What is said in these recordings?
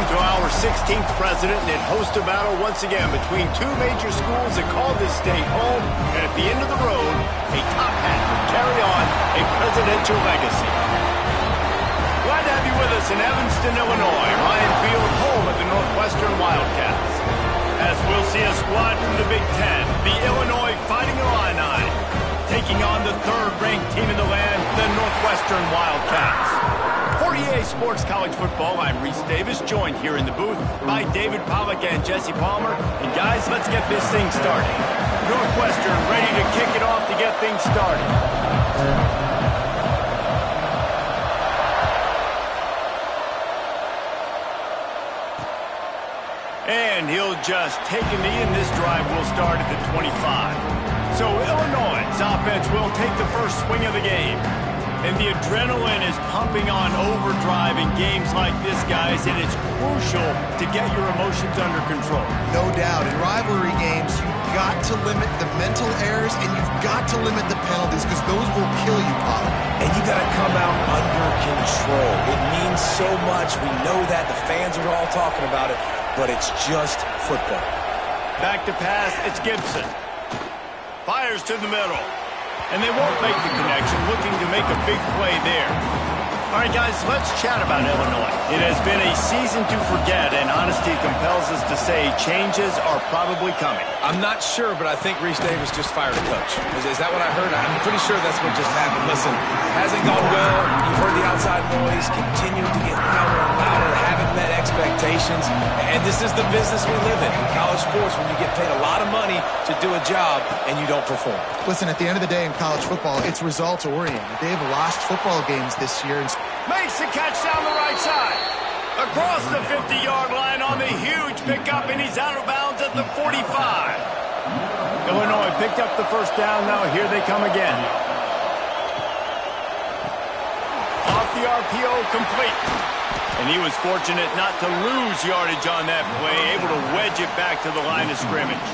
home to our 16th president, and it hosts a battle once again between two major schools that call this state home, and at the end of the road, a top hat will carry on a presidential legacy. Glad to have you with us in Evanston, Illinois, Ryan Field, home of the Northwestern Wildcats. As we'll see a squad from the Big Ten, the Illinois Fighting Illini, taking on the third-ranked team in the land, the Northwestern Wildcats. For EA Sports College Football, I'm Reese Davis, joined here in the booth by David Pollack and Jesse Palmer. And guys, let's get this thing started. Northwestern ready to kick it off to get things started. And he'll just take a knee, and this drive will start at the 25. So Illinois' offense will take the first swing of the game. And the adrenaline is pumping on overdrive in games like this, guys, and it's crucial to get your emotions under control. No doubt. In rivalry games, you've got to limit the mental errors, and you've got to limit the penalties, because those will kill you, Paul. And you got to come out under control. It means so much. We know that. The fans are all talking about it, but it's just football. Back to pass, it's Gibson. Fires to the middle. And they won't make the connection, looking to make a big play there. All right, guys, let's chat about Illinois. It has been a season to forget, and honesty compels us to say changes are probably coming. I'm not sure, but I think Reese Davis just fired a coach. Is that what I heard? I'm pretty sure that's what just happened. Listen, hasn't gone well. You've heard the outside noise, continued to get louder and louder, haven't met expectations. And this is the business we live in college sports, when you get paid a lot of money to do a job and you don't perform. Listen, at the end of the day in college football, it's results-oriented. They have lost football games this year. Makes the catch down the right side. Across the 50-yard line on the huge pickup, and he's out of bounds at the 45. Illinois picked up the first down. Now here they come again. Off the RPO, complete. And he was fortunate not to lose yardage on that play, able to wedge it back to the line of scrimmage.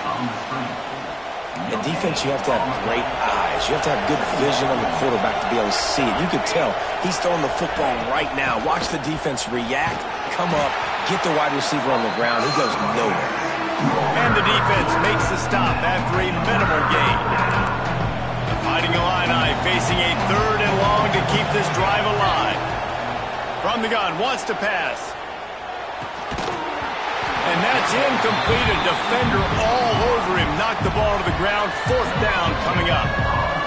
In defense, you have to have great eyes. You have to have good vision on the quarterback to be able to see it. You could tell he's throwing the football right now. Watch the defense react, come up, get the wide receiver on the ground. He goes nowhere. And the defense makes the stop after a minimal gain. The Fighting Illini facing a third and long to keep this drive alive. From the gun, wants to pass. And that's incomplete. A defender all over him. Knocked the ball to the ground. Fourth down coming up.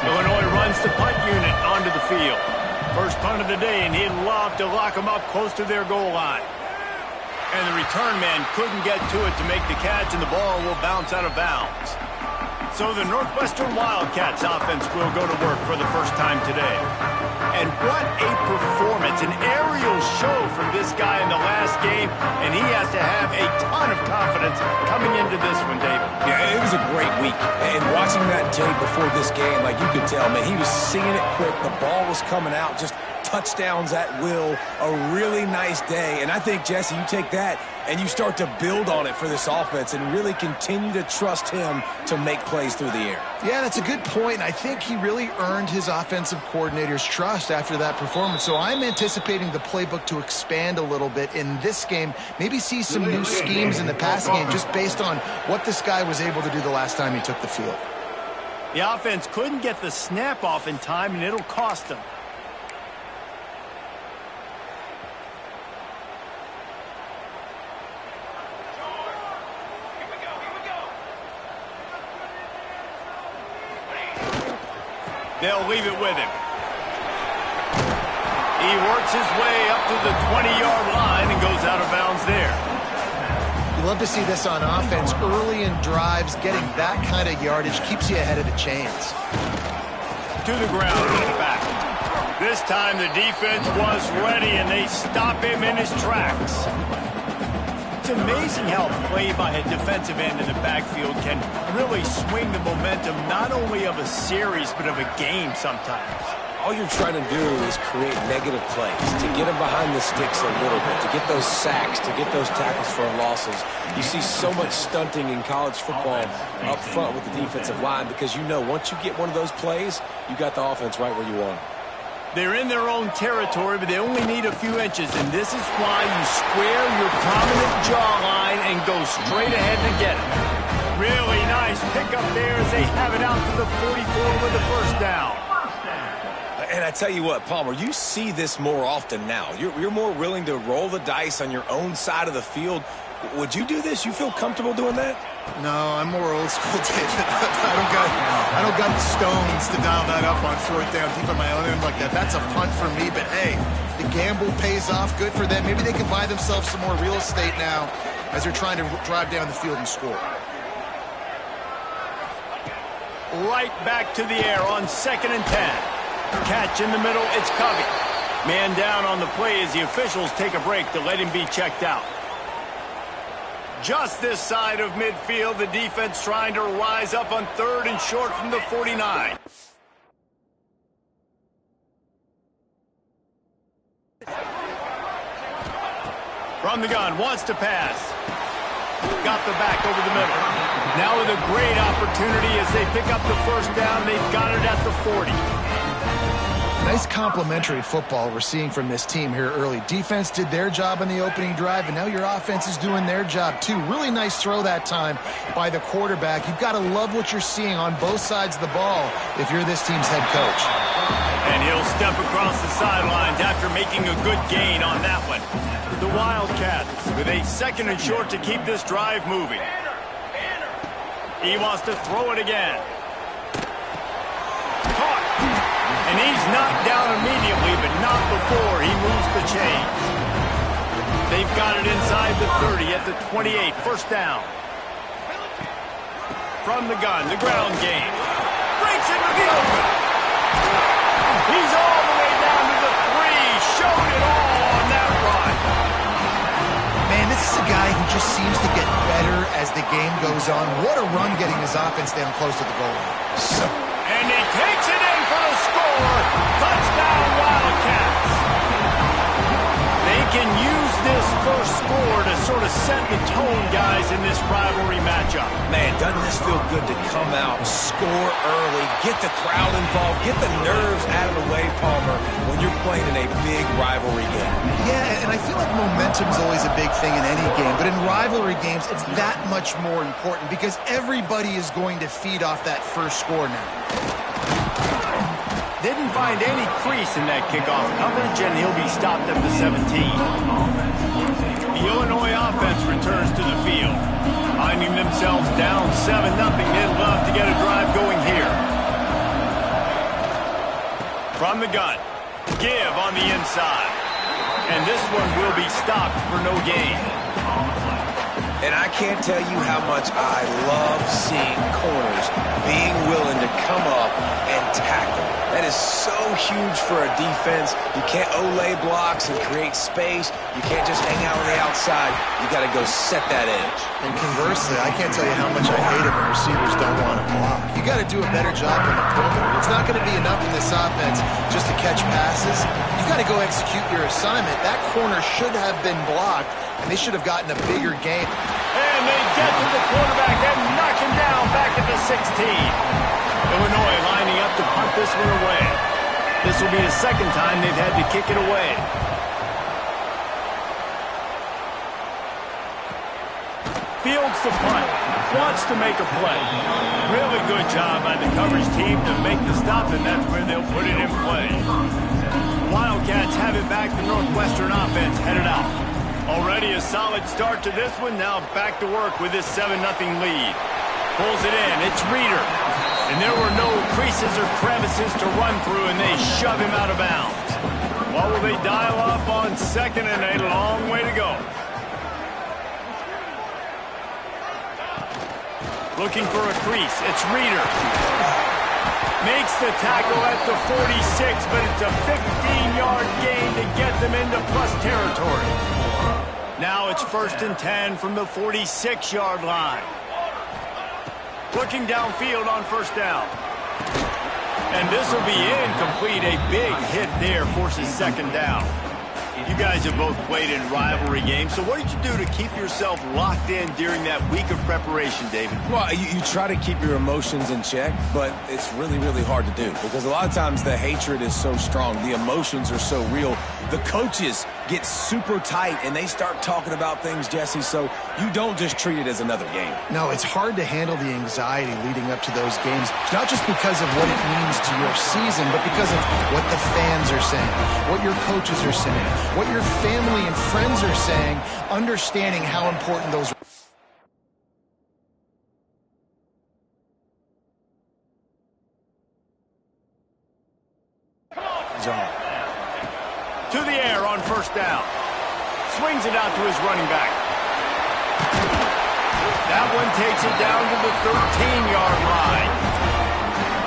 Illinois runs the punt unit onto the field. First punt of the day, and he'd love to lock them up close to their goal line. And the return man couldn't get to it to make the catch, and the ball will bounce out of bounds. So the Northwestern Wildcats offense will go to work for the first time today. And what a performance, an aerial show from this guy in the last game, and he has to have a ton of confidence coming into this one, David. Yeah, it was a great week. And watching that tape before this game, like you could tell, man, he was seeing it quick. The ball was coming out, just touchdowns at will. A really nice day. And I think, Jesse, you take that and you start to build on it for this offense and really continue to trust him to make plays through the air. Yeah, that's a good point. I think he really earned his offensive coordinator's trust after that performance. So I'm anticipating the playbook to expand a little bit in this game. Maybe see some new schemes in the passing game just based on what this guy was able to do the last time he took the field. The offense couldn't get the snap off in time, and it'll cost them. They'll leave it with him. He works his way up to the 20-yard line and goes out of bounds there. You love to see this on offense. Early in drives, getting that kind of yardage keeps you ahead of the chains. To the ground and back. This time the defense was ready, and they stop him in his tracks. It's amazing how a play by a defensive end in the backfield can really swing the momentum not only of a series but of a game sometimes. All you're trying to do is create negative plays, to get them behind the sticks a little bit, to get those sacks, to get those tackles for losses. You see so much stunting in college football up front with the defensive line because you know once you get one of those plays, you got the offense right where you want it. They're in their own territory, but they only need a few inches, and this is why you square your prominent jawline and go straight ahead to get it. Really nice pickup there as they have it out to the 44 with the first down. And I tell you what, Palmer, you see this more often now. You're more willing to roll the dice on your own side of the field. Would you do this? You feel comfortable doing that? No, I'm more old school, David. I don't got the stones to dial that up on fourth down, deep on my own end like that. That's a punt for me, but hey, the gamble pays off. Good for them. Maybe they can buy themselves some more real estate now as they're trying to drive down the field and score. Right back to the air on 2nd and 10. Catch in the middle, it's Covey. Man down on the play as the officials take a break to let him be checked out. Just this side of midfield, the defense trying to rise up on 3rd and short from the 49. From the gun, wants to pass. Got the back over the middle. Now with a great opportunity as they pick up the first down, they've got it at the 40. Nice complimentary football we're seeing from this team here early. Defense did their job on the opening drive, and now your offense is doing their job too. Really nice throw that time by the quarterback. You've got to love what you're seeing on both sides of the ball if you're this team's head coach. And he'll step across the sidelines after making a good gain on that one. The Wildcats with a 2nd and short to keep this drive moving. He wants to throw it again. Caught. And he's knocked down immediately, but not before he moves the chains. They've got it inside the 30 at the 28. First down. From the gun, the ground game. Breaks into the open. He's all the way down to the 3. Showed it all on that run. Man, this is a guy who just seems to get better as the game goes on. What a run getting his offense down close to the goal line. And he takes it in for the score. Touchdown, Wildcats. They can use this first score to sort of set the tone, guys, in this rivalry matchup. Man, doesn't this feel good to come out, score early, get the crowd involved, get the nerves out of the way, Palmer, when you're playing in a big rivalry game. Yeah, and I feel like momentum's always a big thing in any game, but in rivalry games, it's that much more important because everybody is going to feed off that first score now. Didn't find any crease in that kickoff coverage, and he'll be stopped at the 17. The Illinois offense returns to the field. Finding themselves down 7-0, they'd love to get a drive going here. From the gun, give on the inside. And this one will be stopped for no gain. And I can't tell you how much I love seeing corners being willing to come up and tackle. That is so huge for a defense. You can't olay blocks and create space. You can't just hang out on the outside. You got to go set that edge. And conversely, I can't tell you how much I hate it when receivers don't want to block. You got to do a better job on the perimeter. It's not going to be enough in this offense just to catch passes. You got to go execute your assignment. That corner should have been blocked, and they should have gotten a bigger gain. And they get to the quarterback and knock him down back at the 16. Illinois lining up to punt this one away. This will be the second time they've had to kick it away. Fields the punt. Wants to make a play. Really good job by the coverage team to make the stop, and that's where they'll put it in play. Wildcats have it back. The Northwestern offense headed out. Already a solid start to this one. Now back to work with this 7-0 lead. Pulls it in. It's Reeder. And there were no creases or crevices to run through, and they shove him out of bounds. What will they dial up on 2nd and a long way to go? Looking for a crease. It's Reeder. Makes the tackle at the 46, but it's a 15-yard gain to get them into plus territory. Now it's 1st and 10 from the 46-yard line. Looking downfield on first down. And this will be incomplete. A big hit there forces 2nd down. You guys have both played in rivalry games, so what did you do to keep yourself locked in during that week of preparation, David? Well, you try to keep your emotions in check, but it's really, really hard to do because a lot of times the hatred is so strong. The emotions are so real. The coaches get super tight, and they start talking about things, Jesse, so you don't just treat it as another game. No, it's hard to handle the anxiety leading up to those games, not just because of what it means to your season, but because of what the fans are saying, what your coaches are saying, what your family and friends are saying, understanding how important those are. To the air on first down. Swings it out to his running back. That one takes it down to the 13-yard line.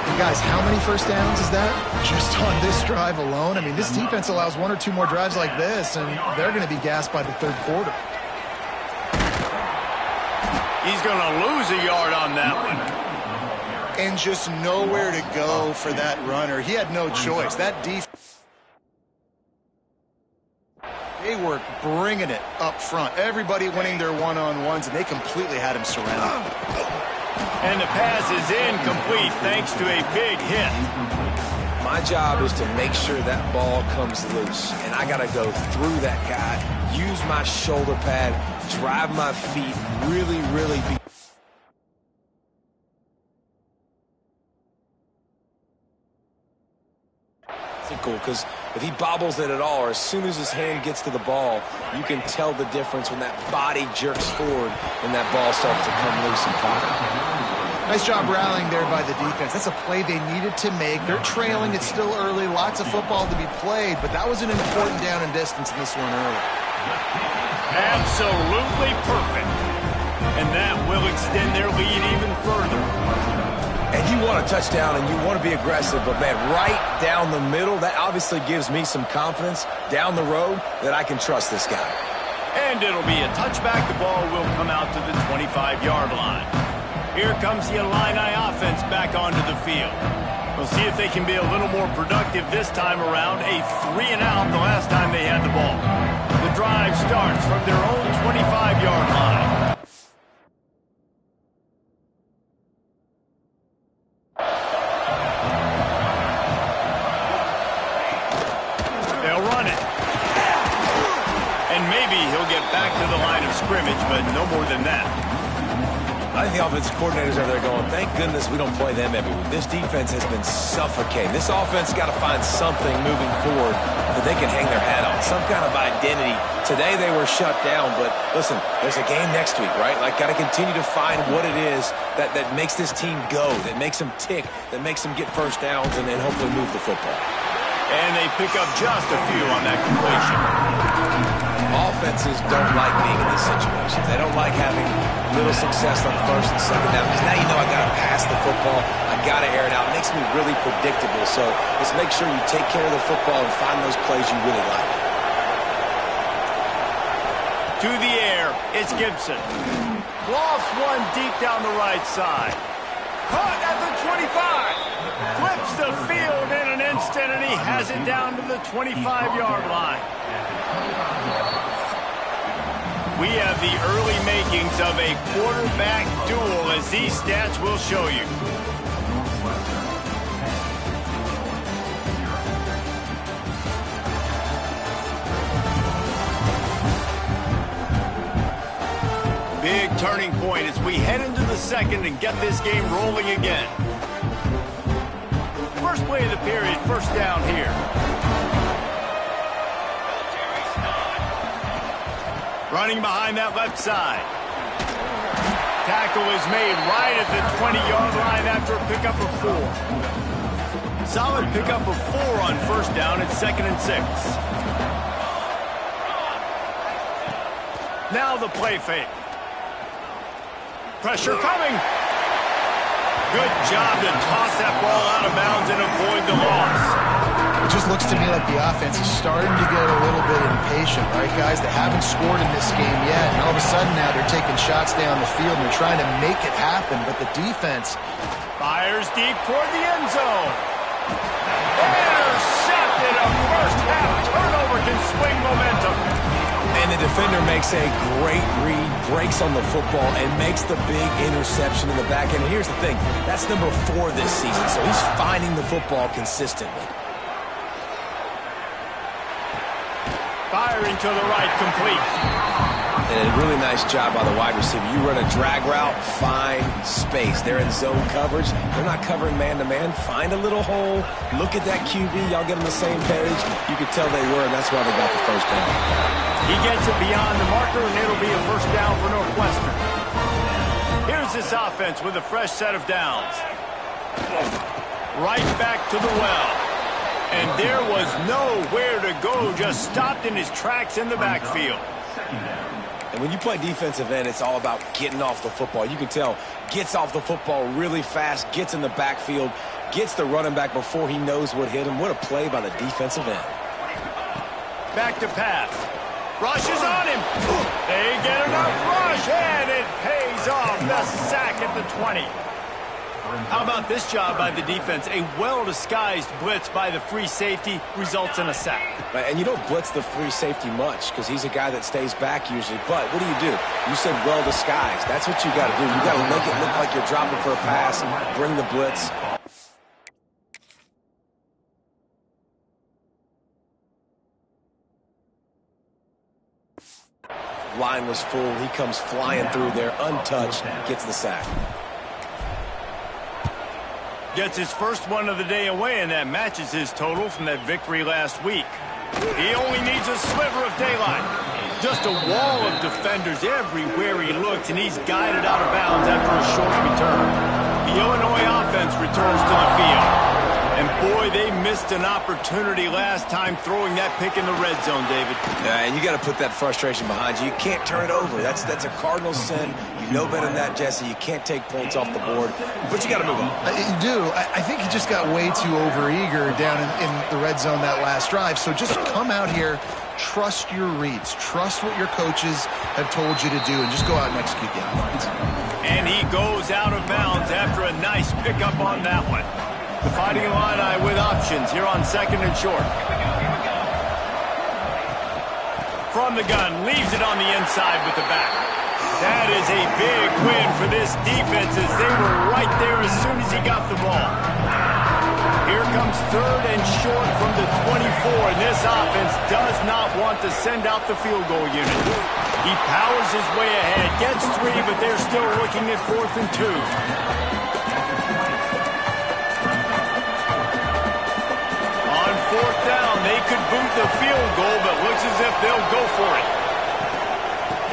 And guys, how many first downs is that? Just on this drive alone? I mean, this defense allows one or two more drives like this, and they're going to be gassed by the third quarter. He's going to lose a yard on that one. And just nowhere to go for that runner. He had no choice. That defense, they were bringing it up front. Everybody winning their one-on-ones, and they completely had him surrounded. And the pass is incomplete thanks to a big hit. My job is to make sure that ball comes loose, and I got to go through that guy, use my shoulder pad, drive my feet, really, really be cool, because if he bobbles it at all, or as soon as his hand gets to the ball, you can tell the difference when that body jerks forward and that ball starts to come loose and pop out. Nice job rallying there by the defense. That's a play they needed to make. They're trailing. It's still early. Lots of football to be played, but that was an important down and distance in this one early. Absolutely perfect. And that will extend their lead even further. And you want a touchdown and you want to be aggressive, but man, right down the middle, that obviously gives me some confidence down the road that I can trust this guy. And it'll be a touchback. The ball will come out to the 25-yard line. Here comes the Illini offense back onto the field. We'll see if they can be a little more productive this time around. A 3-and-out the last time they had the ball. The drive starts from their own 25-yard line. They'll run it. And maybe he'll get back to the line of scrimmage, but no more than that. I think the offensive coordinators are there going, thank goodness we don't play them every week. This defense has been suffocating. This offense got to find something moving forward that they can hang their hat on, some kind of identity. Today they were shut down, but listen, there's a game next week, right? Like, got to continue to find what it is that makes this team go, that makes them tick, that makes them get first downs, and then hopefully move the football. And they pick up just a few on that completion. Offenses don't like being in these situations. They don't like having little success on first and second down, because now you know I got to pass the football. I got to air it out. It makes me really predictable. So let's make sure you take care of the football and find those plays you really like. To the air, it's Gibson. Lofts one deep down the right side. Caught at the 25. Flips the field in an instant, and he has it down to the 25-yard line. We have the early makings of a quarterback duel, as these stats will show you. Big turning point as we head into the second and get this game rolling again. First play of the period, first down here. Running behind that left side. Tackle is made right at the 20-yard line after a pickup of 4. Solid pickup of 4 on first down at 2nd and 6. Now the play fake. Pressure coming. Good job to toss that ball out of bounds and avoid the loss. It just looks to me like the offense is starting to get a little bit impatient, right, guys? They haven't scored in this game yet, and all of a sudden now they're taking shots down the field and they're trying to make it happen, but the defense fires deep toward the end zone. Intercepted. And a first-half turnover can swing momentum. And the defender makes a great read, breaks on the football, and makes the big interception in the back end. And here's the thing, that's number 4 this season, so he's finding the football consistently. Firing to the right, complete. And a really nice job by the wide receiver. You run a drag route, find space. They're in zone coverage. They're not covering man-to-man. Find a little hole. Look at that QB. Y'all get on the same page. You could tell they were, and that's why they got the first down. He gets it beyond the marker, and it'll be a first down for Northwestern. Here's this offense with a fresh set of downs. Right back to the well. And there was nowhere to go, just stopped in his tracks in the backfield. And when you play defensive end, it's all about getting off the football. You can tell, gets off the football really fast, gets in the backfield, gets the running back before he knows what hit him. What a play by the defensive end. Back to pass. Rush is on him. They get enough rush, and it pays off. The sack at the 20. How about this job by the defense? A well-disguised blitz by the free safety results in a sack. And you don't blitz the free safety much because he's a guy that stays back usually. But what do? You said well-disguised. That's what you got to do. You got to make it look like you're dropping for a pass, bring the blitz. Line was full. He comes flying through there, untouched, gets the sack. Gets his first one of the day away, and that matches his total from that victory last week. He only needs a sliver of daylight. Just a wall of defenders everywhere he looks, and he's guided out of bounds after a short return. The Illinois offense returns to the field. And boy, they missed an opportunity last time throwing that pick in the red zone, David. Yeah, and you got to put that frustration behind you. You can't turn it over. That's a cardinal sin. You know better than that, Jesse. You can't take points off the board, but you got to move on. You do. I think he just got way too overeager down in the red zone that last drive. So just come out here, trust your reads, trust what your coaches have told you to do, and just go out and execute the offense. And he goes out of bounds after a nice pickup on that one. The Fighting Illini with options here on 2nd and short. From the gun, leaves it on the inside with the back. That is a big win for this defense as they were right there as soon as he got the ball. Here comes 3rd and short from the 24, and this offense does not want to send out the field goal unit. He powers his way ahead, gets 3, but they're still looking at 4th and 2. On 4th down, they could boot the field goal, but looks as if they'll go for it.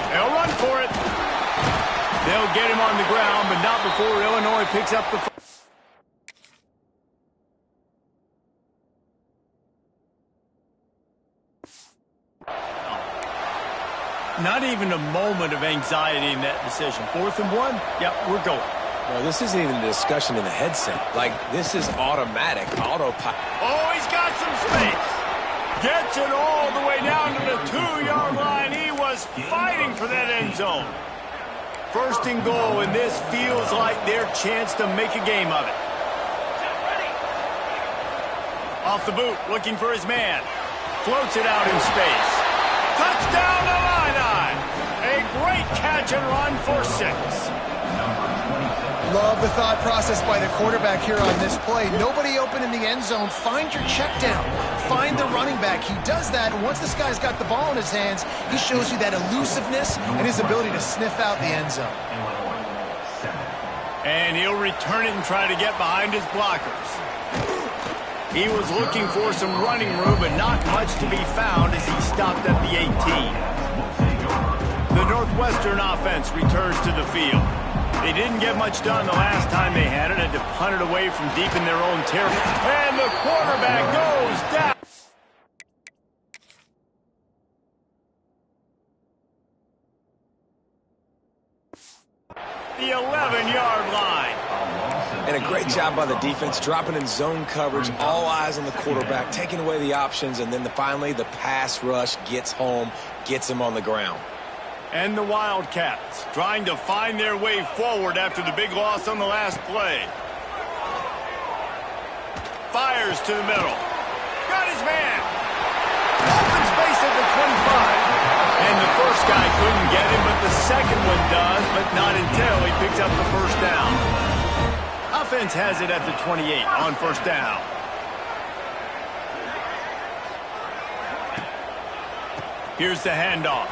They'll run for it. They'll get him on the ground, but not before Illinois picks up the... Not even a moment of anxiety in that decision. 4th and 1? Yep, we're going. Well, this isn't even a discussion in the headset. Like, this is automatic, autopilot. Oh, he's got some space. Gets it all the way down to the 2-yard line. He was fighting for that end zone. 1st and goal, and this feels like their chance to make a game of it. Off the boot, looking for his man. Floats it out in space. Touchdown Illini! A great catch and run for 6. Love the thought process by the quarterback here on this play. Nobody open in the end zone. Find your check down. Find the running back. He does that, and once this guy's got the ball in his hands, he shows you that elusiveness and his ability to sniff out the end zone. And he'll return it and try to get behind his blockers. He was looking for some running room, but not much to be found as he stopped at the 18. The Northwestern offense returns to the field. They didn't get much done the last time they had it, had to punt it away from deep in their own territory. And the quarterback goes down. The 11-yard line. And a great job by the defense, dropping in zone coverage, all eyes on the quarterback, taking away the options, and then finally the pass rush gets home, gets him on the ground. And the Wildcats trying to find their way forward after the big loss on the last play. Fires to the middle. Got his man. Open space at the 25. And the first guy couldn't get him, but the second one does, but not until he picks up the first down. Offense has it at the 28 on first down. Here's the handoff.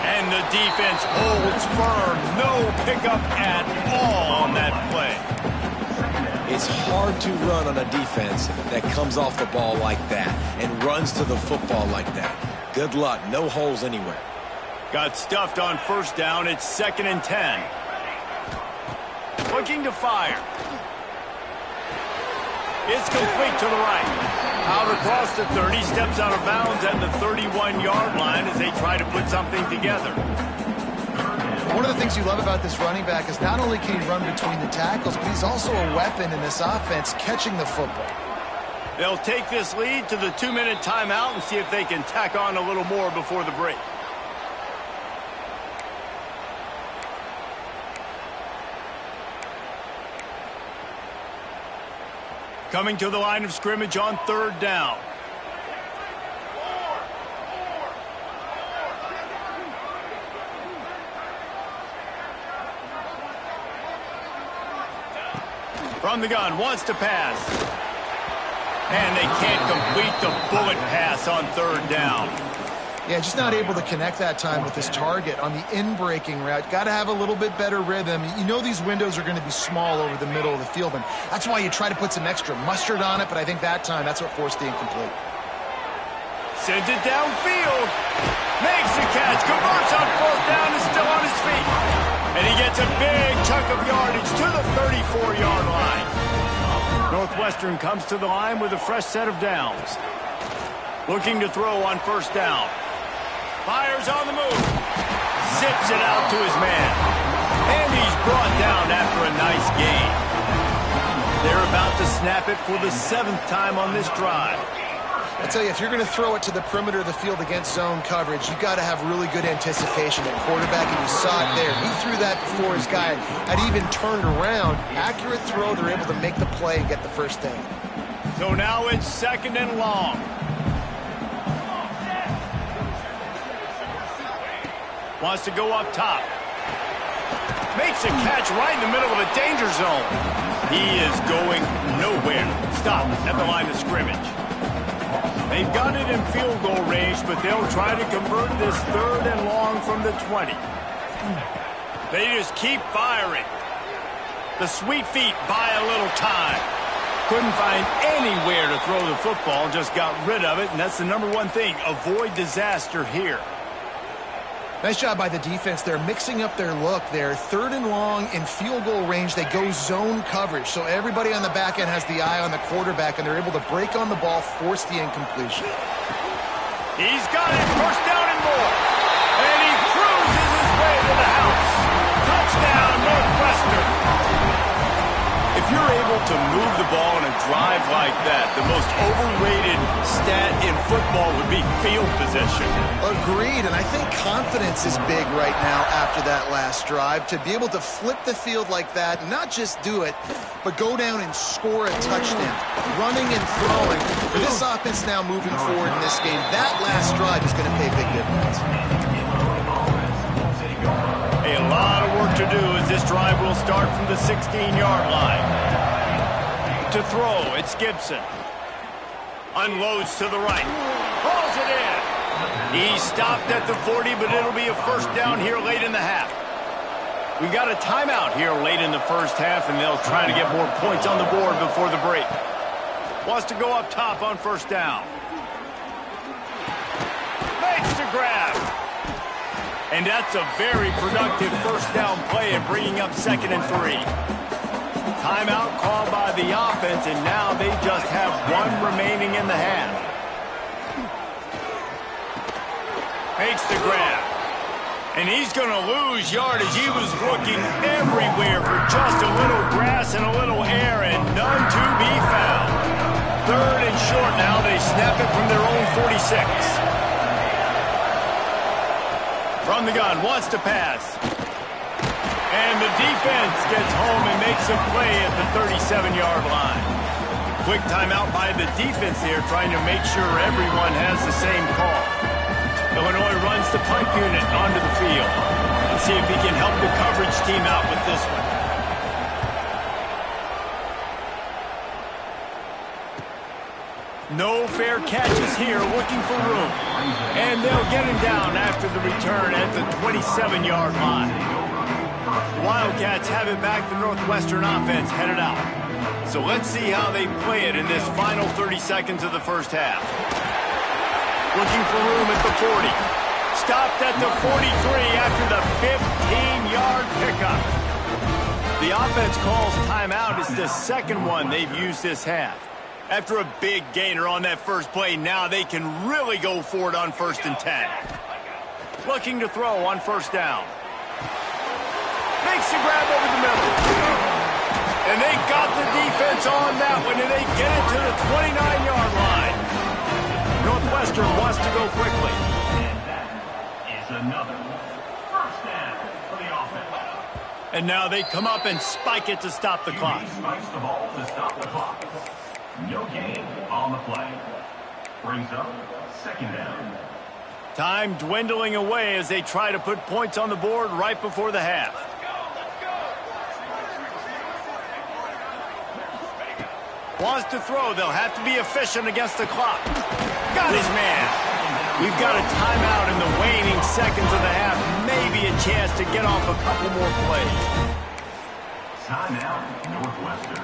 And the defense holds firm. No pickup at all on that play. It's hard to run on a defense that comes off the ball like that and runs to the football like that. Good luck. No holes anywhere. Got stuffed on first down. It's 2nd and 10. Looking to fire. It's complete to the right. Out across the 30, steps out of bounds at the 31-yard line as they try to put something together. One of the things you love about this running back is not only can he run between the tackles, but he's also a weapon in this offense catching the football. They'll take this lead to the 2-minute timeout and see if they can tack on a little more before the break. Coming to the line of scrimmage on 3rd down. From the gun, wants to pass. And they can't complete the bullet pass on 3rd down. Yeah, just not able to connect that time with his target on the in-breaking route. Got to have a little bit better rhythm. You know these windows are going to be small over the middle of the field, and that's why you try to put some extra mustard on it, but I think that time that's what forced the incomplete. Sends it downfield. Makes the catch. Converts on 4th down. Is still on his feet. And he gets a big chunk of yardage to the 34-yard line. Northwestern comes to the line with a fresh set of downs. Looking to throw on 1st down. Fires on the move. Zips it out to his man. And he's brought down after a nice gain. They're about to snap it for the 7th time on this drive. I tell you, if you're going to throw it to the perimeter of the field against zone coverage, you got to have really good anticipation at quarterback, and you saw it there. He threw that before his guy had even turned around. Accurate throw, they're able to make the play and get the first down. So now it's 2nd and long. Wants to go up top. Makes a catch right in the middle of a danger zone. He is going nowhere. Stop at the line of scrimmage. They've got it in field goal range, but they'll try to convert this 3rd and long from the 20. They just keep firing. The sweet feet buy a little time. Couldn't find anywhere to throw the football, just got rid of it, and that's the #1 thing. Avoid disaster here. Nice job by the defense. They're mixing up their look there. 3rd and long in field goal range. They go zone coverage. So everybody on the back end has the eye on the quarterback, and they're able to break on the ball, force the incompletion. He's got it. 1st down and more. And he cruises his way to the house. Touchdown, Northwestern. If you're able to move the ball in a drive like that, the most overrated stat in football would be field position. Agreed, and I think confidence is big right now after that last drive. To be able to flip the field like that, not just do it, but go down and score a touchdown. Running and throwing. For this offense now moving forward in this game, that last drive is going to pay a big difference. A lot of work to do as this drive will start from the 16-yard line. To throw, it's Gibson. Unloads to the right. Hauls it in. He stopped at the 40, but it'll be a 1st down here late in the half. We've got a timeout here late in the 1st half, and they'll try to get more points on the board before the break. Wants to go up top on 1st down. Makes the grab. And that's a very productive 1st down play and bringing up 2nd and 3. Timeout called by the offense, and now they just have 1 remaining in the half. Makes the grab. And he's going to lose yardage. He was looking everywhere for just a little grass and a little air, and none to be found. 3rd and short now. They snap it from their own 46. From the gun, wants to pass. And the defense gets home and makes a play at the 37-yard line. quick timeout by the defense here, trying to make sure everyone has the same call. Illinois runs the punt unit onto the field. Let's see if he can help the coverage team out with this one. No fair catches here, looking for room. And they'll get him down after the return at the 27-yard line. The Wildcats have it back. The Northwestern offense headed out. So let's see how they play it in this final 30 seconds of the first half. Looking for room at the 40. Stopped at the 43 after the 15-yard pickup. The offense calls timeout. It's the second one they've used this half. After a big gainer on that first play, now they can really go for it on 1st and 10. Looking to throw on 1st down. Makes the grab over the middle. And they got the defense on that one, and they get it to the 29-yard line. Northwestern wants to go quickly. And that is another 1st down for the offense. And now they come up and spike it to stop the clock. He spikes the ball to stop the clock. No gain on the play. Brings up 2nd down. Time dwindling away as they try to put points on the board right before the half. Wants to throw. They'll have to be efficient against the clock. Got his man. We've got a timeout in the waning seconds of the half. Maybe a chance to get off a couple more plays. Timeout, Northwestern.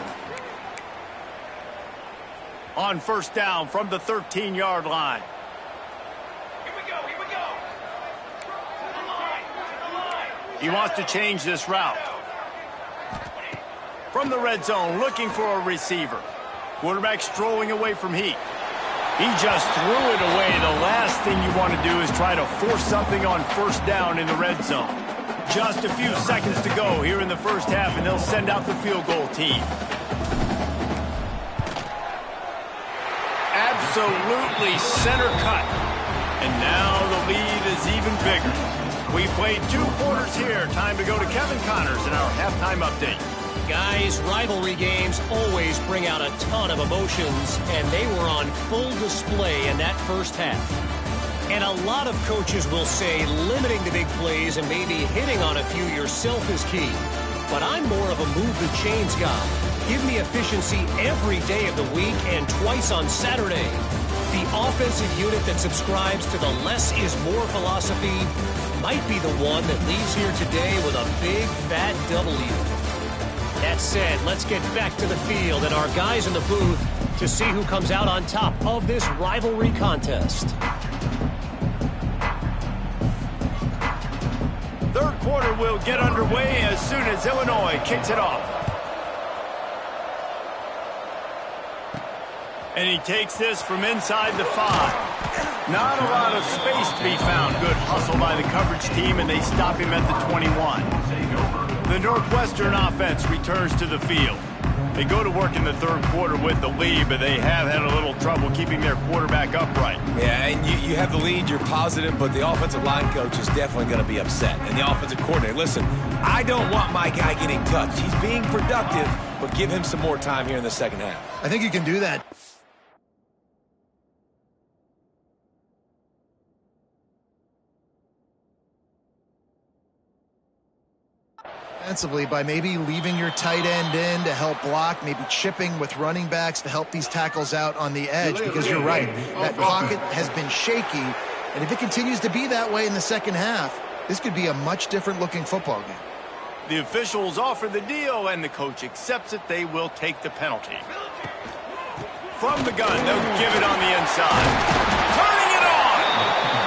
On 1st down from the 13-yard line. Here we go. He wants to change this route. From the red zone, looking for a receiver. Quarterback strolling away from heat. He just threw it away. The last thing you want to do is try to force something on 1st down in the red zone. Just a few seconds to go here in the first half, and they'll send out the field goal team. Absolutely center cut. And now the lead is even bigger. We played 2 quarters here. Time to go to Kevin Connors in our halftime update. Guys, rivalry games always bring out a ton of emotions, and they were on full display in that first half. And a lot of coaches will say limiting the big plays and maybe hitting on a few yourself is key. But I'm more of a move the chains guy. Give me efficiency every day of the week and twice on Saturday. The offensive unit that subscribes to the less is more philosophy might be the one that leaves here today with a big, fat W. That said, let's get back to the field and our guys in the booth to see who comes out on top of this rivalry contest. 3rd quarter will get underway as soon as Illinois kicks it off. And he takes this from inside the 5. Not a lot of space to be found. Good hustle by the coverage team, and they stop him at the 21. The Northwestern offense returns to the field. They go to work in the 3rd quarter with the lead, but they have had a little trouble keeping their quarterback upright. Yeah, and you have the lead, you're positive, but the offensive line coach is definitely going to be upset. And the offensive coordinator, listen, I don't want my guy getting touched. He's being productive, but give him some more time here in the second half. I think you can do that. Defensively by maybe leaving your tight end in to help block, maybe chipping with running backs to help these tackles out on the edge, because you're right, that pocket has been shaky, and if it continues to be that way in the second half, this could be a much different looking football game. The officials offer the deal, and the coach accepts it. They will take the penalty. From the gun, they'll give it on the inside. Turning it on!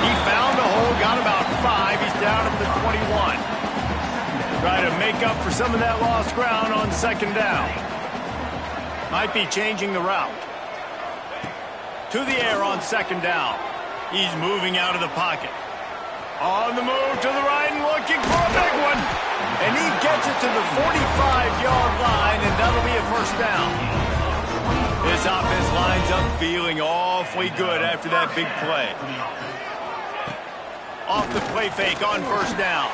He found a hole, got about 5. He's down at the 21. Try to make up for some of that lost ground on 2nd down. Might be changing the route. To the air on 2nd down. He's moving out of the pocket. On the move to the right and looking for a big one. And he gets it to the 45-yard line, and that'll be a 1st down. This offense lines up feeling awfully good after that big play. Off the play fake on 1st down.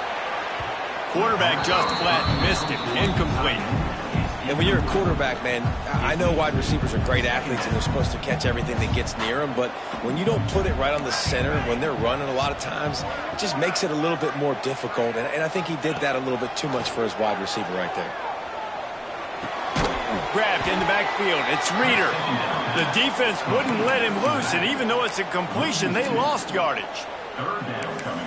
Quarterback just flat missed it. Incomplete. And when you're a quarterback, man, I know wide receivers are great athletes and they're supposed to catch everything that gets near them, but when you don't put it right on the center, when they're running a lot of times, it just makes it a little bit more difficult. And I think he did that a little bit too much for his wide receiver right there. Grabbed in the backfield. It's Reeder. The defense wouldn't let him loose, and even though it's a completion, they lost yardage.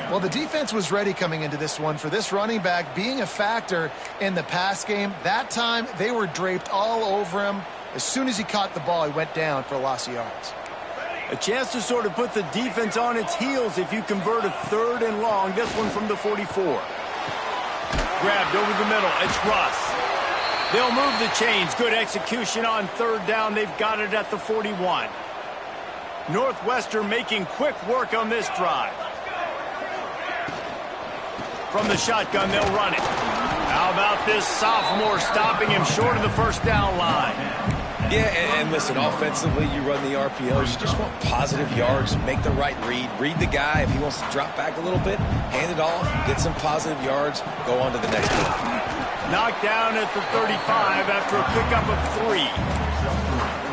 Well, the defense was ready coming into this one for this running back being a factor in the pass game. That time, they were draped all over him. As soon as he caught the ball, he went down for a loss of yards. A chance to sort of put the defense on its heels if you convert a 3rd and long. This one from the 44. Grabbed over the middle. It's Russ. They'll move the chains. Good execution on 3rd down. They've got it at the 41. Northwestern making quick work on this drive. From the shotgun, they'll run it. How about this sophomore stopping him short of the 1st down line? Yeah, and listen, offensively, you run the RPOs. You just want positive yards, make the right read the guy. If he wants to drop back a little bit, hand it off, get some positive yards, go on to the next one. Knocked down at the 35 after a pickup of 3.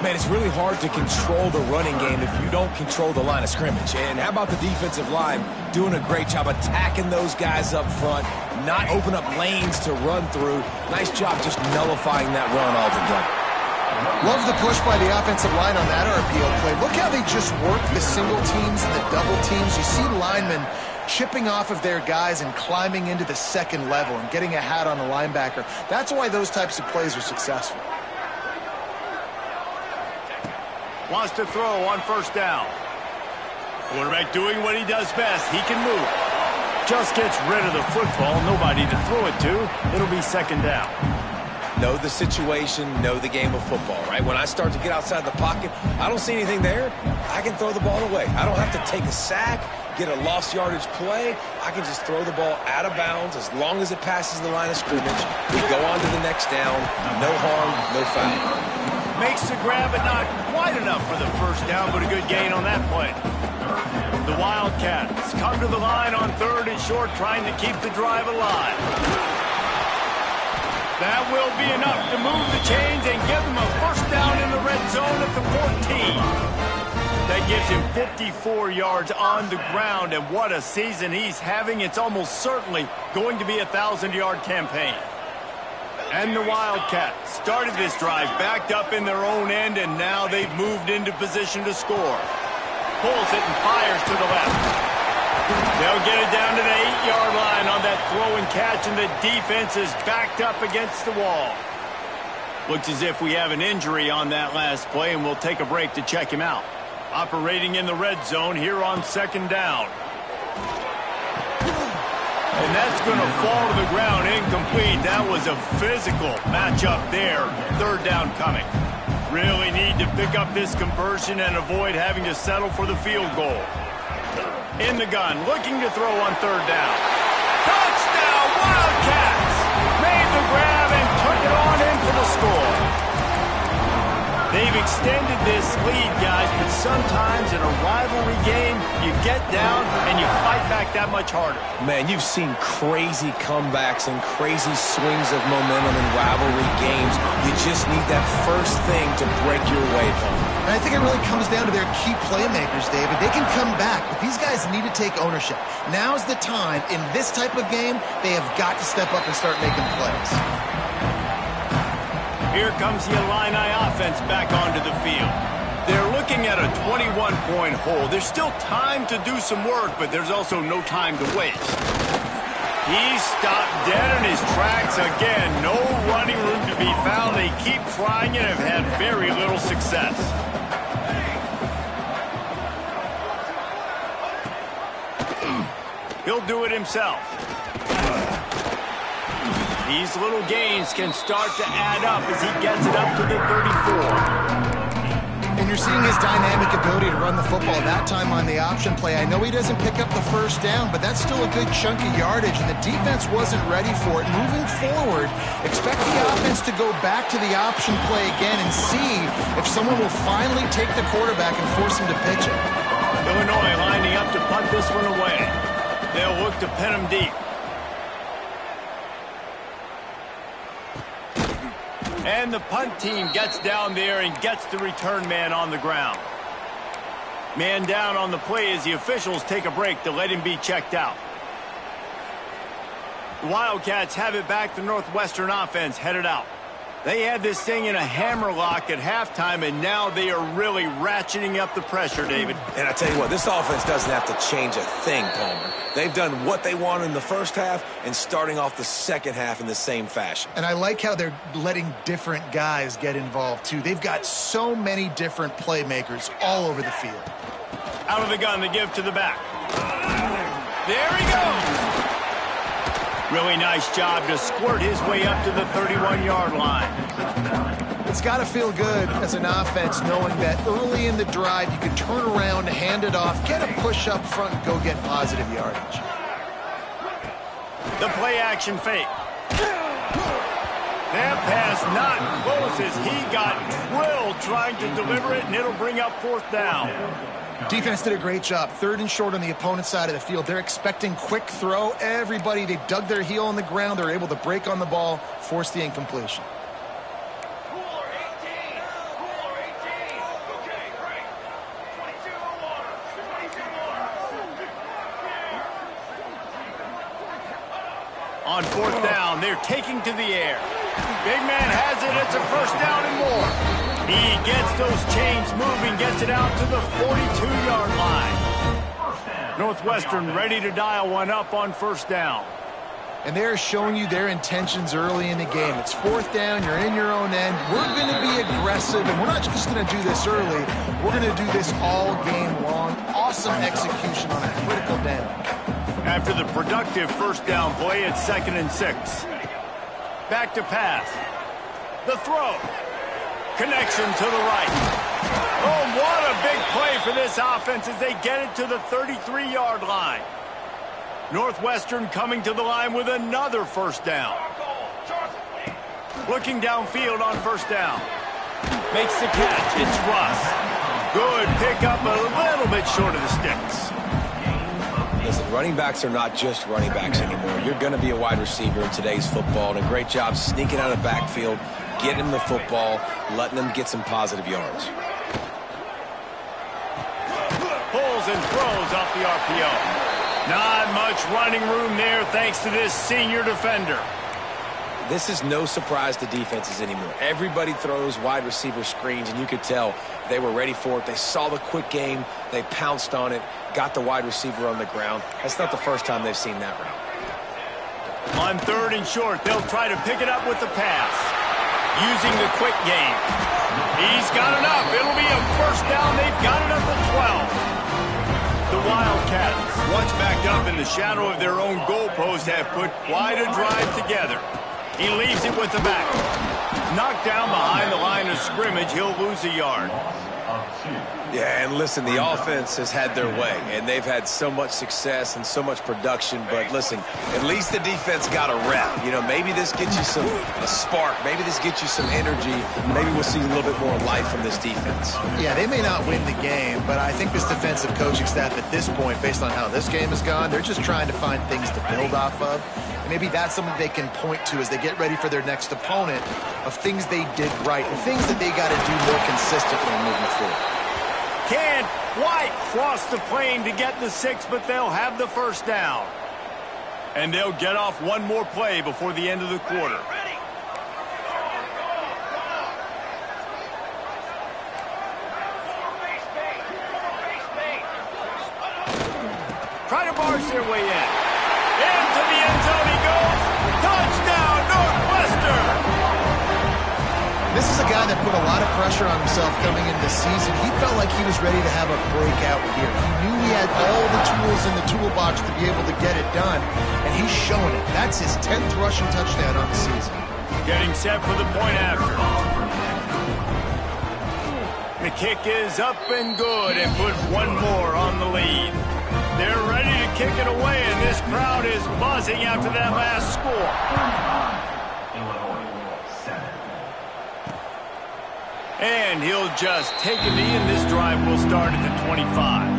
Man, it's really hard to control the running game if you don't control the line of scrimmage. And how about the defensive line doing a great job attacking those guys up front, not open up lanes to run through. Nice job just nullifying that run altogether. Love the push by the offensive line on that RPO play. Look how they just work the single teams and the double teams. You see linemen chipping off of their guys and climbing into the 2nd level and getting a hat on the linebacker. That's why those types of plays are successful. Wants to throw on 1st down. Quarterback doing what he does best. He can move. Just gets rid of the football. Nobody to throw it to. It'll be 2nd down. Know the situation, know the game of football, right? When I start to get outside the pocket, I don't see anything there, I can throw the ball away. I don't have to take a sack, get a lost yardage play. I can just throw the ball out of bounds as long as it passes the line of scrimmage. We go on to the next down. No harm, no foul. Makes the grab, but not quite enough for the 1st down, but a good gain on that play. The Wildcats come to the line on 3rd and short, trying to keep the drive alive. That will be enough to move the chains and give them a 1st down in the red zone at the 14. That gives him 54 yards on the ground, and what a season he's having. It's almost certainly going to be a 1,000-yard campaign. And the Wildcats started this drive backed up in their own end, and now they've moved into position to score. Pulls it and fires to the left. They'll get it down to the 8-yard line on that throw and catch, and the defense is backed up against the wall. Looks as if we have an injury on that last play, and we'll take a break to check him out. Operating in the red zone here on 2nd down. And that's going to fall to the ground, incomplete. That was a physical matchup there. 3rd down coming. Really need to pick up this conversion and avoid having to settle for the field goal. In the gun, looking to throw on 3rd down. Touchdown, Wildcats! Made the grab and took it on in for the score. They've extended this lead, guys, but sometimes in a rivalry game, you get down and you fight back that much harder. Man, you've seen crazy comebacks and crazy swings of momentum in rivalry games. You just need that first thing to break your way home. And I think it really comes down to their key playmakers, David. They can come back, but these guys need to take ownership. Now's the time. In this type of game, they have got to step up and start making plays. Here comes the Illini offense back onto the field. They're looking at a 21-point hole. There's still time to do some work, but there's also no time to waste. He stopped dead in his tracks again. No running room to be found. They keep trying and have had very little success. He'll do it himself. These little gains can start to add up as he gets it up to the 34. And you're seeing his dynamic ability to run the football, that time on the option play. I know he doesn't pick up the 1st down, but that's still a good chunk of yardage, and the defense wasn't ready for it. Moving forward, expect the offense to go back to the option play again and see if someone will finally take the quarterback and force him to pitch it. Illinois lining up to punt this one away. They'll look to pin him deep. And the punt team gets down there and gets the return man on the ground. Man down on the play as the officials take a break to let him be checked out. The Wildcats have it back. The Northwestern offense headed out. They had this thing in a hammerlock at halftime, and now they are really ratcheting up the pressure, David. And I tell you what, this offense doesn't have to change a thing, Palmer. They've done what they wanted in the first half and starting off the second half in the same fashion. And I like how they're letting different guys get involved, too. They've got so many different playmakers all over the field. Out of the gun, they give to the back. There he goes. Really nice job to squirt his way up to the 31-yard line. It's got to feel good as an offense knowing that early in the drive you can turn around, hand it off, get a push up front, and go get positive yardage. The play-action fake. That pass not close as he got drilled trying to deliver it, and it'll bring up fourth down. Defense did a great job. 3rd and short on the opponent's side of the field. They're expecting quick throw. Everybody, they dug their heel on the ground. They're able to break on the ball, force the incompletion. Cooler 18. Cooler 18. Okay, great. 22 more. 22 more. On fourth down, they're taking to the air. Big man has it. It's a first down and more. He gets those chains moving, gets it out to the 42-yard line. Northwestern ready to dial one up on first down. And they're showing you their intentions early in the game. It's fourth down, you're in your own end. We're going to be aggressive, and we're not just going to do this early. We're going to do this all game long. Awesome execution on a critical down. After the productive first down play, it's 2nd and 6. Back to pass. The throw. Connection to the right. Oh, what a big play for this offense as they get it to the 33-yard line. Northwestern coming to the line with another first down. Looking downfield on first down. Makes the catch. It's Russ. Good pickup, a little bit short of the sticks. Listen, running backs are not just running backs anymore. You're going to be a wide receiver in today's football, and a great job sneaking out of the backfield, getting them the football, letting them get some positive yards. Pulls and throws off the RPO. Not much running room there thanks to this senior defender. This is no surprise to defenses anymore. Everybody throws wide receiver screens, and you could tell they were ready for it. They saw the quick game. They pounced on it, got the wide receiver on the ground. That's not the first time they've seen that route. On 3rd and short, they'll try to pick it up with the pass. Using the quick game. He's got enough. It'll be a first down. They've got it up to 12. The Wildcats, once backed up in the shadow of their own goalpost, have put quite a drive together. He leaves it with the back. Knocked down behind the line of scrimmage. He'll lose a yard. Yeah, and listen, the offense has had their way, and they've had so much success and so much production. But listen, at least the defense got a rep. You know, maybe this gets you a spark. Maybe this gets you some energy. Maybe we'll see a little bit more life from this defense. Yeah, they may not win the game, but I think this defensive coaching staff at this point, based on how this game has gone, they're just trying to find things to build off of. And maybe that's something they can point to as they get ready for their next opponent of things they did right and things that they got to do more consistently moving forward. Can't quite cross the plane to get the 6, but they'll have the first down. And they'll get off one more play before the end of the quarter. Try to barge their way in. Into the end zone he goes. Touchdown, Northwestern! This is a guy that put a lot of pressure on himself coming into the season. He felt like he was ready to have a breakout year. He knew he had all the tools in the toolbox to be able to get it done, and he's showing it. That's his 10th rushing touchdown on the season. Getting set for the point after. The kick is up and good and put one more on the lead. They're ready to kick it away, and this crowd is buzzing after that last score. And he'll just take a knee, and this drive will start at the 25.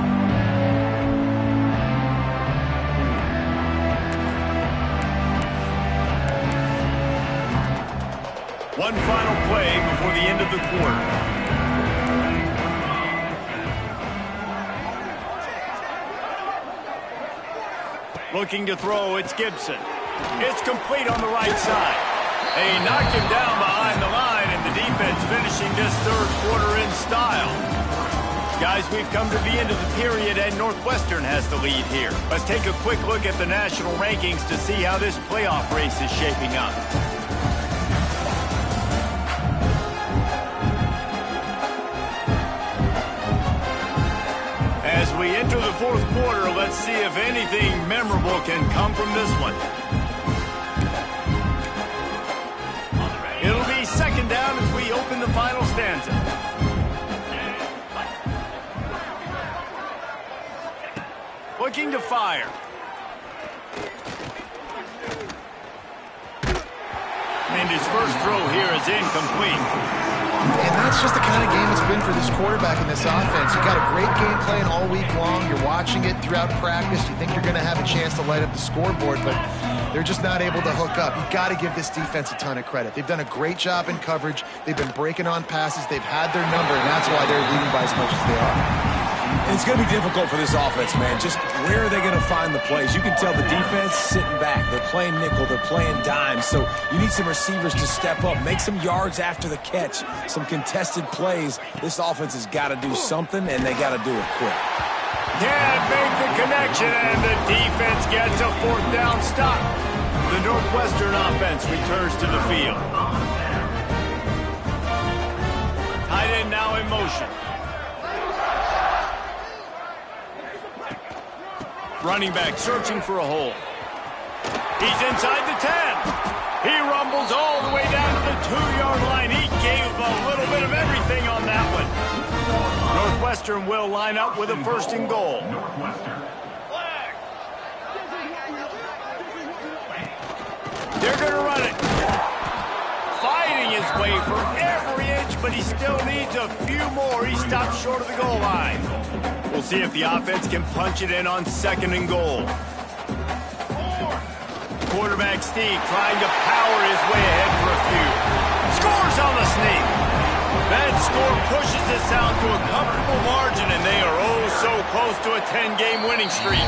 One final play before the end of the quarter. Looking to throw, it's Gibson. It's complete on the right side. They knocked him down behind the line, and the defense finishing this third quarter in style. Guys, we've come to the end of the period, and Northwestern has the lead here. Let's take a quick look at the national rankings to see how this playoff race is shaping up. As we enter the fourth quarter, let's see if anything memorable can come from this one. It'll be second down as we open the final stanza. Looking to fire. And his first throw here is incomplete. And that's just the kind of game it's been for this quarterback in this offense. You've got a great game plan all week long. You're watching it throughout practice. You think you're going to have a chance to light up the scoreboard, but they're just not able to hook up. You've got to give this defense a ton of credit. They've done a great job in coverage. They've been breaking on passes. They've had their number, and that's why they're leading by as much as they are. It's going to be difficult for this offense, man. Just where are they going to find the plays? You can tell the defense sitting back. They're playing nickel. They're playing dime. So you need some receivers to step up, make some yards after the catch, some contested plays. This offense has got to do something, and they got to do it quick. Can't make the connection, and the defense gets a fourth down stop. The Northwestern offense returns to the field. Tight end now in motion. Running back searching for a hole. He's inside the 10. He rumbles all the way down to the 2-yard line. He gave a little bit of everything on that one. Northwestern will line up with a first and goal. They're going to run it. Fighting his way for every inch, but he still needs a few more. He stopped short of the goal line. We'll see if the offense can punch it in on second and goal. Quarterback Steve trying to power his way ahead for a few. Scores on the sneak. That score pushes this out to a comfortable margin, and they are oh so close to a 10-game winning streak.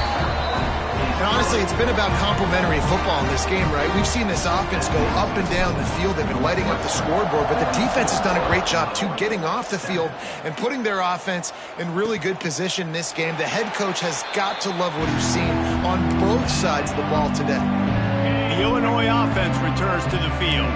And honestly, it's been about complementary football in this game, right? We've seen this offense go up and down the field. They've been lighting up the scoreboard, but the defense has done a great job, too, getting off the field and putting their offense in really good position in this game. The head coach has got to love what he's seen on both sides of the ball today. The Illinois offense returns to the field.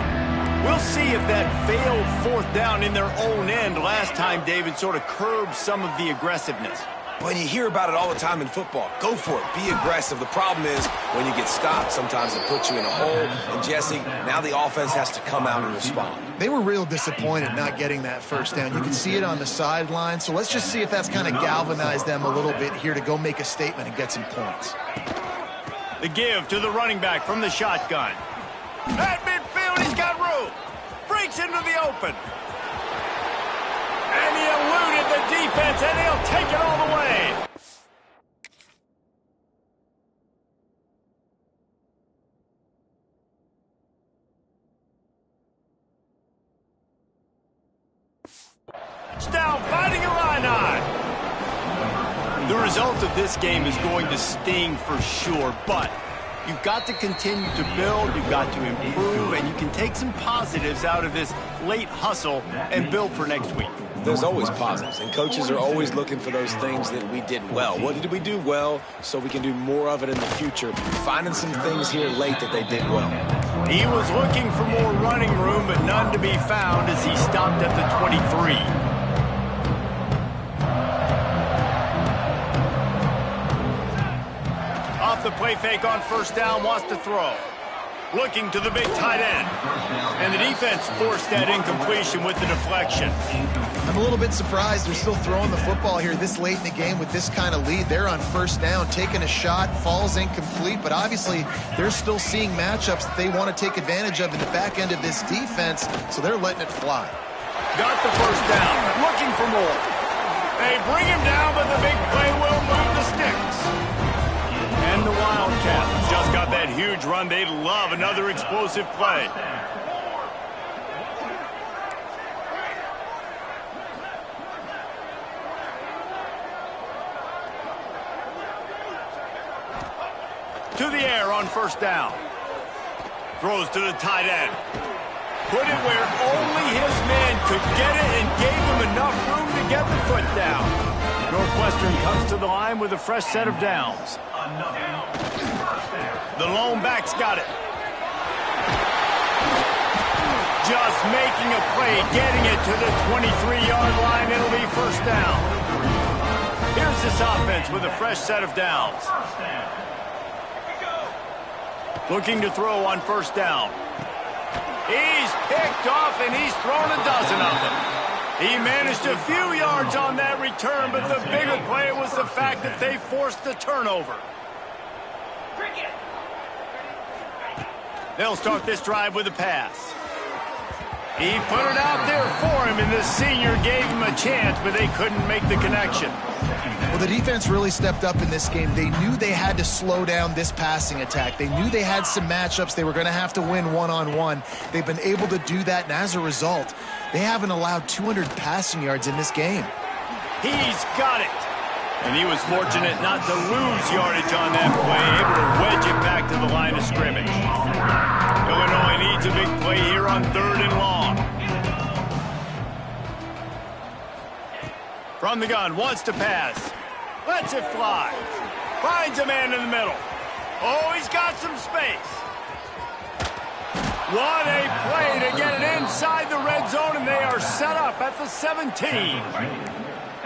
We'll see if that failed fourth down in their own end last time, David, sort of curbed some of the aggressiveness. When you hear about it all the time in football, go for it. Be aggressive. The problem is when you get stopped, sometimes it puts you in a hole. And, Jesse, now the offense has to come out and respond. They were real disappointed not getting that first down. You can see it on the sideline. So let's just see if that's kind of galvanized them a little bit here to go make a statement and get some points. The give to the running back from the shotgun. At midfield, he's got room. Breaks into the open. And he eluded the defense, and he'll take it all the way. Touchdown, fighting Illini. The result of this game is going to sting for sure, but you've got to continue to build, you've got to improve, and you can take some positives out of this late hustle and build for next week. There's always positives, and coaches are always looking for those things that we did well. What did we do well so we can do more of it in the future? Finding some things here late that they did well. He was looking for more running room, but none to be found as he stopped at the 23. Off the play fake on first down, wants to throw. Looking to the big tight end. And the defense forced that incompletion with the deflection. I'm a little bit surprised they're still throwing the football here this late in the game with this kind of lead. They're on first down, taking a shot, falls incomplete, but obviously they're still seeing matchups that they want to take advantage of in the back end of this defense, so they're letting it fly. Got the first down, looking for more. They bring him down, but the big play will move the sticks. And the Wildcats just got that huge run. They'd love another explosive play. first down. Throws to the tight end. Put it where only his man could get it and gave him enough room to get the foot down. Northwestern comes to the line with a fresh set of downs. The lone back's got it. Just making a play, getting it to the 23-yard line. It'll be first down. Here's this offense with a fresh set of downs. Looking to throw on first down. He's picked off, and he's thrown a dozen of them. He managed a few yards on that return, but the bigger play was the fact that they forced the turnover. They'll start this drive with a pass. He put it out there for him, and the senior gave him a chance, but they couldn't make the connection. Well, the defense really stepped up in this game. They knew they had to slow down this passing attack. They knew they had some matchups they were going to have to win one-on-one. They've been able to do that, and as a result, they haven't allowed 200 passing yards in this game. He's got it. And he was fortunate not to lose yardage on that play, able to wedge it back to the line of scrimmage. Illinois needs a big play here on 3rd and long. From the gun, wants to pass. Lets it fly. Finds a man in the middle. Oh, he's got some space. What a play to get it inside the red zone, and they are set up at the 17.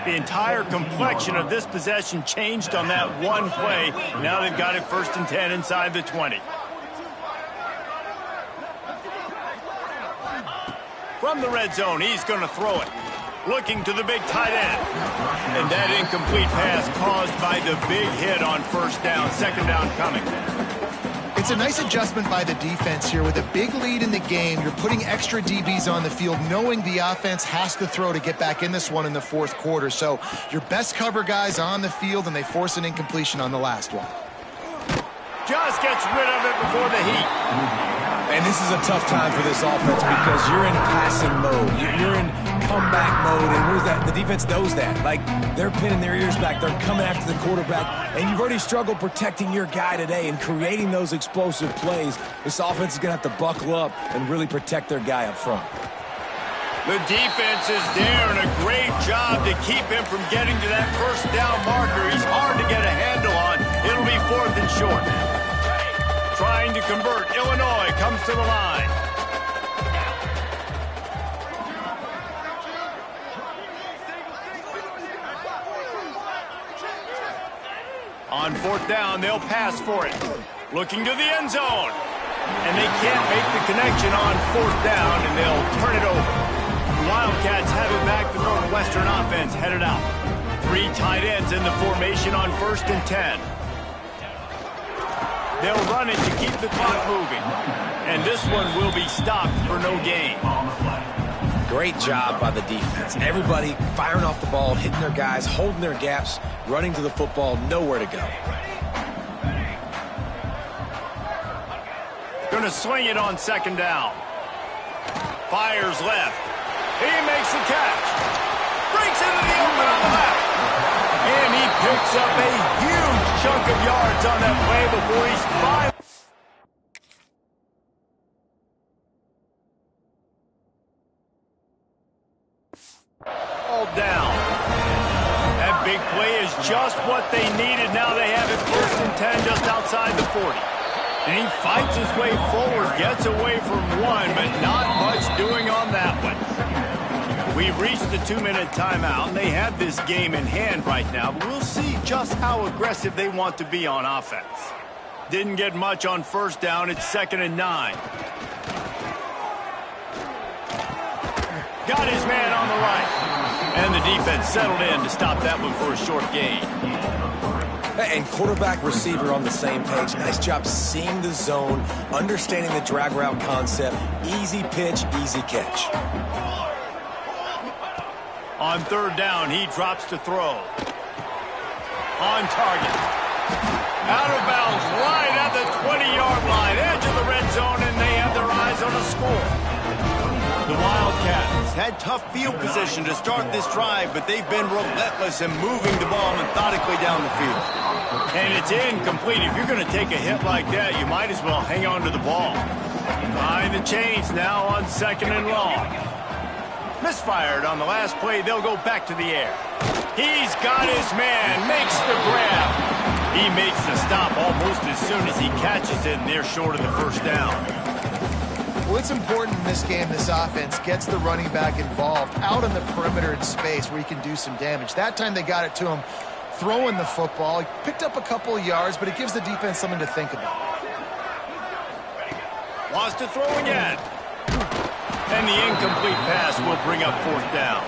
The entire complexion of this possession changed on that one play. Now they've got it 1st and 10 inside the 20. From the red zone, he's going to throw it. Looking to the big tight end. And that incomplete pass caused by the big hit on first down. 2nd down coming. It's a nice adjustment by the defense here. With a big lead in the game, you're putting extra DBs on the field, knowing the offense has to throw to get back in this one in the 4th quarter. So your best cover guys on the field, and they force an incompletion on the last one. Just gets rid of it before the heat. And this is a tough time for this offense because you're in passing mode. You're in comeback mode, and what is that? The defense knows that. Like, they're pinning their ears back. They're coming after the quarterback, and you've already struggled protecting your guy today and creating those explosive plays. This offense is going to have to buckle up and really protect their guy up front. The defense is there, and a great job to keep him from getting to that first down marker. He's hard to get a handle on. It'll be 4th and short. Trying to convert. Illinois comes to the line. On 4th down, they'll pass for it. Looking to the end zone. And they can't make the connection on 4th down, and they'll turn it over. The Wildcats have it back. The Northwestern offense headed out. 3 tight ends in the formation on 1st and 10. They'll run it to keep the clock moving. And this one will be stopped for no gain. Great job by the defense. Everybody firing off the ball, hitting their guys, holding their gaps, running to the football, nowhere to go. Gonna swing it on 2nd down. Fires left. He makes the catch. Breaks into the open on the left. And he picks up a huge chunk of yards on that play before he's finally all down. That big play is just what they needed. Now they have it 1st and 10 just outside the 40. And he fights his way forward, gets away from one, but not much doing on that one. We've reached the 2-minute timeout, and they have this game in hand right now, but we'll see just how aggressive they want to be on offense. Didn't get much on 1st down. It's 2nd and 9. Got his man on the right. And the defense settled in to stop that one for a short gain. And quarterback receiver on the same page. Nice job seeing the zone, understanding the drag route concept. Easy pitch, easy catch. On 3rd down, he drops to throw. On target. Out of bounds, right at the 20-yard line, edge of the red zone, and they have their eyes on a score. The Wildcats Wildcats had tough field position to start this drive, but they've been relentless in moving the ball methodically down the field. And it's incomplete. If you're going to take a hit like that, you might as well hang on to the ball. Behind the chains now on 2nd and long. Misfired on the last play. They'll go back to the air. He's got his man. Makes the grab. He makes the stop almost as soon as he catches it, and they're short of the first down. Well, it's important in this game this offense gets the running back involved out on the perimeter in space where he can do some damage. That time they got it to him throwing the football. He picked up a couple of yards, but it gives the defense something to think about. Wants to throw again. And the incomplete pass will bring up 4th down.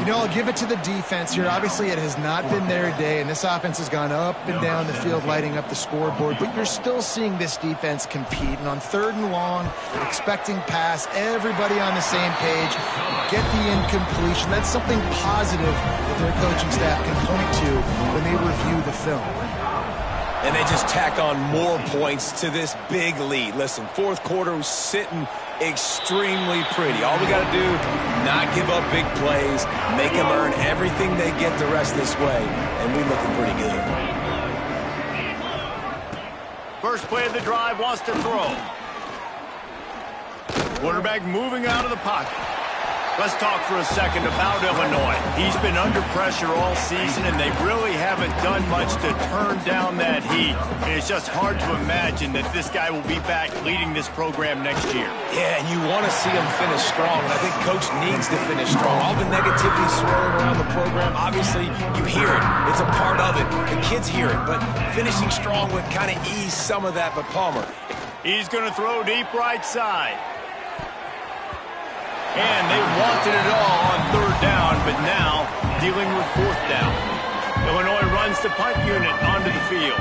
You know, I'll give it to the defense here. Obviously, it has not been their day, and this offense has gone up and down the field lighting up the scoreboard, but you're still seeing this defense compete. And on 3rd and long, expecting pass, everybody on the same page, get the incompletion. That's something positive that their coaching staff can point to when they review the film. And they just tack on more points to this big lead. Listen, 4th quarter was sitting extremely pretty. All we got to do, not give up big plays, make them earn everything they get the rest of this way, and we're looking pretty good. First play of the drive, wants to throw. Quarterback moving out of the pocket. Let's talk for a second about Illinois. He's been under pressure all season, and they really haven't done much to turn down that heat. And it's just hard to imagine that this guy will be back leading this program next year. Yeah, and you want to see him finish strong, and I think Coach needs to finish strong. All the negativity swirling around the program, obviously, you hear it. It's a part of it. The kids hear it, but finishing strong would kind of ease some of that. But Palmer, he's going to throw deep right side. And they wanted it all on 3rd down, but now dealing with 4th down. Illinois runs the punt unit onto the field.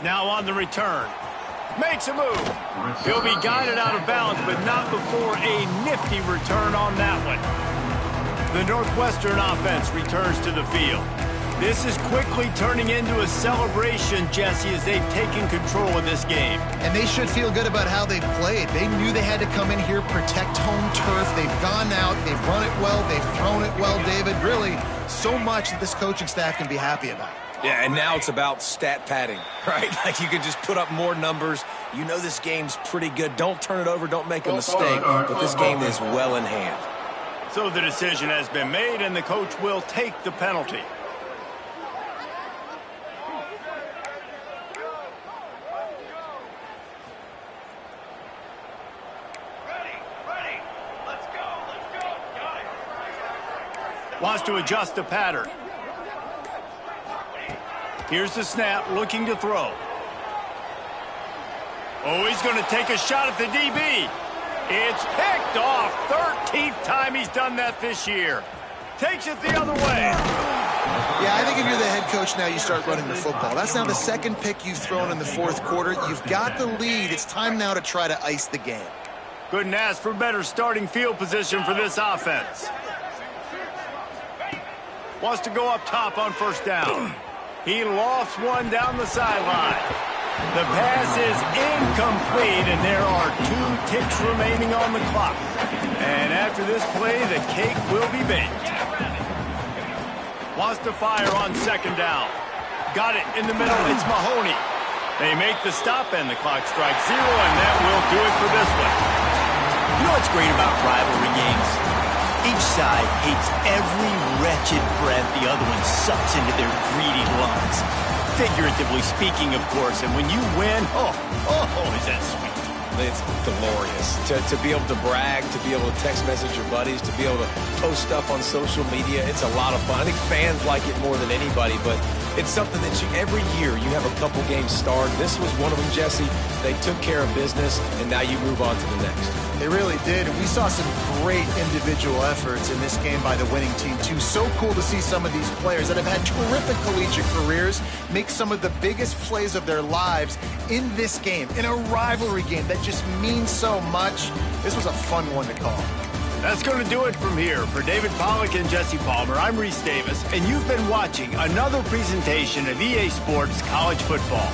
Now on the return. Makes a move. He'll be guided out of bounds, but not before a nifty return on that one. The Northwestern offense returns to the field. This is quickly turning into a celebration, Jesse, as they've taken control of this game. And they should feel good about how they've played. They knew they had to come in here, protect home turf. They've gone out, they've run it well, they've thrown it well, David. Really, so much that this coaching staff can be happy about. yeah, and now it's about stat padding, right? Like you can just put up more numbers. You know this game's pretty good. Don't turn it over, don't make a mistake, but this game is well in hand. So the decision has been made, and the coach will take the penalty. Wants to adjust the pattern. Here's the snap, looking to throw. Oh, he's going to take a shot at the DB. It's picked off. 13th time he's done that this year. Takes it the other way. Yeah, I think if you're the head coach now, you start running the football. That's now the second pick you've thrown in the fourth quarter. You've got the lead. It's time now to try to ice the game. Couldn't ask for better starting field position for this offense. Wants to go up top on first down. He lofts one down the sideline. The pass is incomplete, and there are 2 ticks remaining on the clock. And after this play, the cake will be baked. Wants to fire on second down. Got it in the middle. It's Mahoney. They make the stop, and the clock strikes 0, and that will do it for this one. You know what's great about rivalry games? Each side hates every wretched breath the other one sucks into their greedy lungs. Figuratively speaking, of course, and when you win, oh, is that sweet. It's glorious. To be able to brag, to be able to text message your buddies, to be able to post stuff on social media, it's a lot of fun. I think fans like it more than anybody, but it's something that every year you have a couple games starred. This was one of them, Jesse. They took care of business, and now you move on to the next. They really did. We saw some great individual efforts in this game by the winning team, too. So cool to see some of these players that have had terrific collegiate careers make some of the biggest plays of their lives in this game, in a rivalry game that just means so much. This was a fun one to call. That's going to do it from here. For David Pollack and Jesse Palmer, I'm Reese Davis, and you've been watching another presentation of EA Sports College Football.